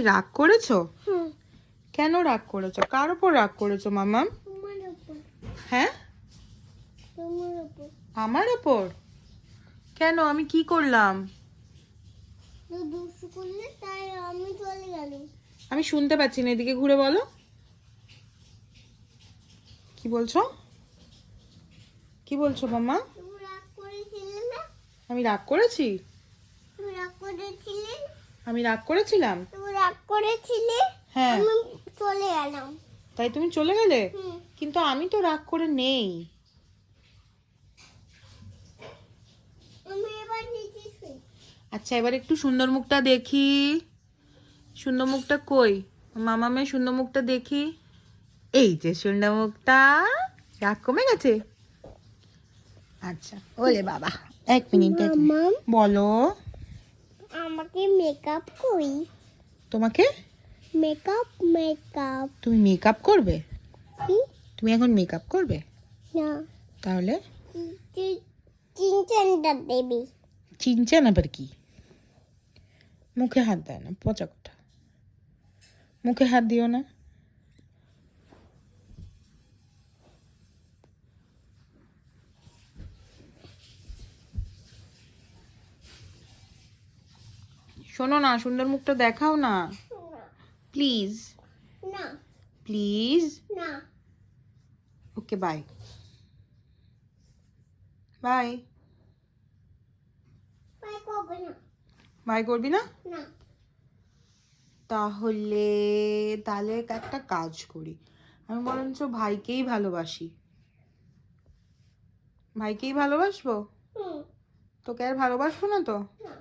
রাগ করেছো? হুম। কেন রাগ করেছো? কার উপর রাগ করেছো মামাম? তোমার উপর। হ্যাঁ, তোমার উপর। আমার উপর? কেন, আমি কি করলাম? তো দুষ্টু করলে তাই আমি চলে গেলাম। আমি শুনতে পাচ্ছি না, এদিকে ঘুরে বলো। কি বলছো? কি বলছো মাম্মা? তুমি রাগ করেছিলে না? আমি রাগ করেছি? তুমি রাগ করেছিলে? আমি রাগ করেছিলাম? তুমি রাগ করেছিলে? হ্যাঁ। আমি চলে গেলাম। তাই তুমি চলে গেলে? হুম। কিন্তু আমি তো রাগ করে নেই। আমি এবার নিচে শুই। আচ্ছা, এবার একটু সুন্দর মুখটা দেখি। সুন্দর মুখটা কই? মামামের সুন্দর মুখটা দেখি। এই যে সুন্দর মুখটা। রাগ কমে গেছে? আচ্ছা, ওলে বাবা, এক মিনিট মামাম। বলো। আমাকে মেকআপ করি। তোমাকে? মেকআপ। তুমি মেকআপ করবে? কি? তুমি এখন মেকআপ করবে? না। তাহলে? চিনচানটা দেবী। চিনছেন আবার কি? মুখে হাত দেয় না, পচা কথা। মুখে হাত দিও না। শোনো না, সুন্দর মুখটা দেখাও না প্লিজ। না। প্লিজ। না। ওকে, বাই। বাই। বাই করবে না। বাই করবি না? না। তাহলে তাহলে একটা কাজ করি, আমি বরঞ্চ ভাইকেই ভালোবাসি। ভাইকেই ভালোবাসবো? হুম। তোকে আর ভালোবাসবো না তো? না।